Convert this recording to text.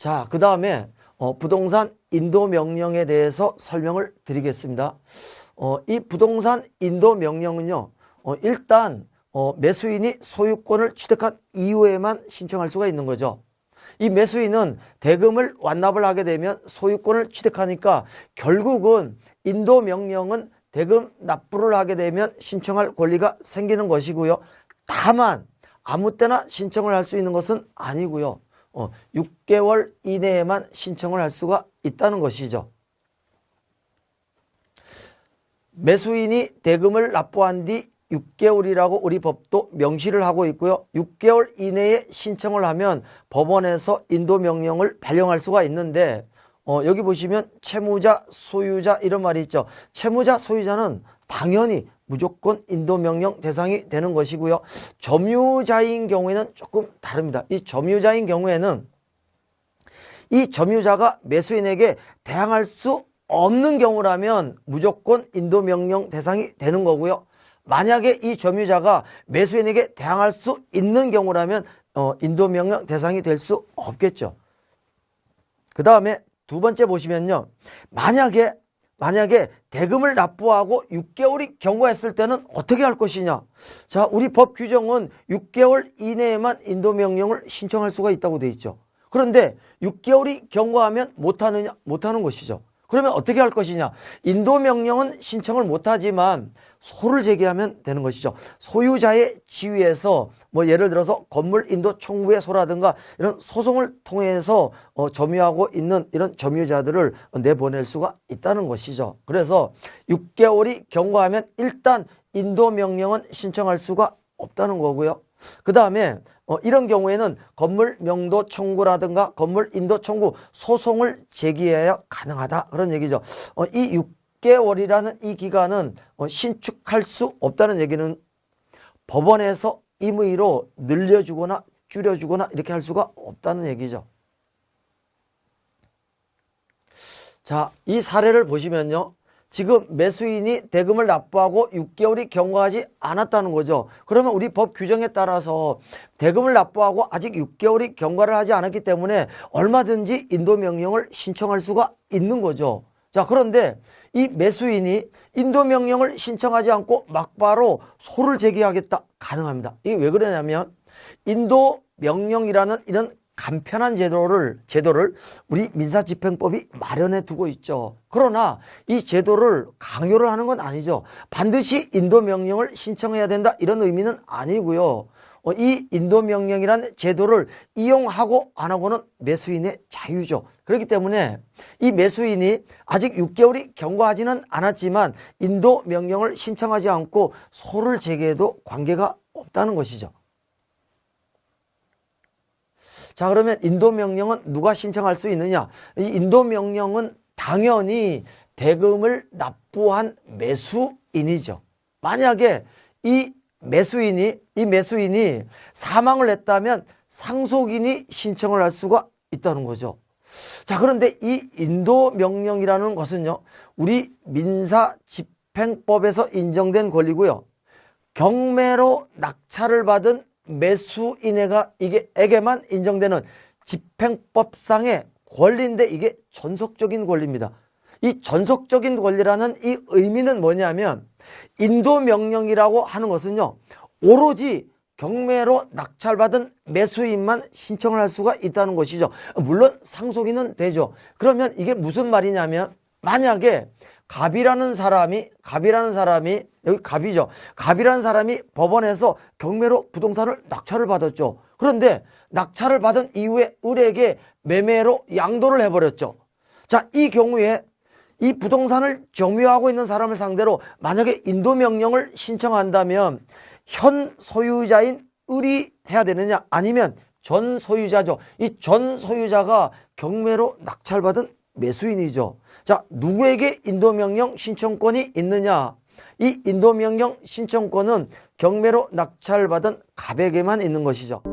자, 그 다음에 부동산 인도 명령에 대해서 설명을 드리겠습니다. 이 부동산 인도 명령은요, 일단 매수인이 소유권을 취득한 이후에만 신청할 수가 있는 거죠. 이 매수인은 대금을 완납을 하게 되면 소유권을 취득하니까 결국은 인도 명령은 대금 납부를 하게 되면 신청할 권리가 생기는 것이고요. 다만 아무 때나 신청을 할 수 있는 것은 아니고요. 6개월 이내에만 신청을 할 수가 있다는 것이죠. 매수인이 대금을 납부한 뒤 6개월이라고 우리 법도 명시를 하고 있고요. 6개월 이내에 신청을 하면 법원에서 인도명령을 발령할 수가 있는데 여기 보시면 채무자, 소유자 이런 말이 있죠. 채무자, 소유자는 당연히 무조건 인도명령 대상이 되는 것이고요. 점유자인 경우에는 조금 다릅니다. 이 점유자인 경우에는 이 점유자가 매수인에게 대항할 수 없는 경우라면 무조건 인도명령 대상이 되는 거고요. 만약에 이 점유자가 매수인에게 대항할 수 있는 경우라면 인도명령 대상이 될 수 없겠죠. 그 다음에 두 번째 보시면요. 만약에 대금을 납부하고 6개월이 경과했을 때는 어떻게 할 것이냐. 자, 우리 법 규정은 6개월 이내에만 인도명령을 신청할 수가 있다고 되어 있죠. 그런데 6개월이 경과하면 못하는 것이죠. 그러면 어떻게 할 것이냐. 인도명령은 신청을 못하지만 소를 제기하면 되는 것이죠. 소유자의 지위에서 예를 들어서 건물 인도 청구의 소라든가 이런 소송을 통해서 점유하고 있는 이런 점유자들을 내보낼 수가 있다는 것이죠. 그래서 6개월이 경과하면 일단 인도명령은 신청할 수가 없다는 거고요. 그 다음에 이런 경우에는 건물 명도 청구라든가 건물 인도 청구 소송을 제기해야 가능하다 그런 얘기죠. 이 6개월이라는 이 기간은 신축할 수 없다는 얘기는 법원에서 임의로 늘려주거나 줄여주거나 이렇게 할 수가 없다는 얘기죠. 자, 이 사례를 보시면요. 지금 매수인이 대금을 납부하고 6개월이 경과하지 않았다는 거죠. 그러면 우리 법 규정에 따라서 대금을 납부하고 아직 6개월이 경과를 하지 않았기 때문에 얼마든지 인도명령을 신청할 수가 있는 거죠. 자, 그런데 이 매수인이 인도명령을 신청하지 않고 막바로 소를 제기하겠다. 가능합니다. 이게 왜 그러냐면 인도명령이라는 이런 간편한 제도를 우리 민사집행법이 마련해 두고 있죠. 그러나 이 제도를 강요를 하는 건 아니죠. 반드시 인도명령을 신청해야 된다 이런 의미는 아니고요. 이 인도명령이라는 제도를 이용하고 안 하고는 매수인의 자유죠. 그렇기 때문에 이 매수인이 아직 6개월이 경과하지는 않았지만 인도명령을 신청하지 않고 소를 제기해도 관계가 없다는 것이죠. 자, 그러면 인도명령은 누가 신청할 수 있느냐? 이 인도명령은 당연히 대금을 납부한 매수인이죠. 만약에 이 매수인이 사망을 했다면 상속인이 신청을 할 수가 있다는 거죠. 자, 그런데 이 인도명령이라는 것은요, 우리 민사집행법에서 인정된 권리고요. 경매로 낙찰을 받은 매수인에게만 인정되는 집행법상의 권리인데 이게 전속적인 권리입니다. 이 전속적인 권리라는 이 의미는 뭐냐면 인도명령이라고 하는 것은요. 오로지 경매로 낙찰받은 매수인만 신청을 할 수가 있다는 것이죠. 물론 상속인은 되죠. 그러면 이게 무슨 말이냐면 만약에 갑이라는 사람이 여기 갑이죠. 갑이라는 사람이 법원에서 경매로 부동산을 낙찰을 받았죠. 그런데 낙찰을 받은 이후에 을에게 매매로 양도를 해버렸죠. 자, 이 경우에 이 부동산을 점유하고 있는 사람을 상대로 만약에 인도명령을 신청한다면 현 소유자인 을이 해야 되느냐 아니면 전 소유자죠. 이 전 소유자가 경매로 낙찰받은 매수인이죠. 자, 누구에게 인도명령 신청권이 있느냐? 이 인도명령 신청권은 경매로 낙찰받은 갑에게만 있는 것이죠.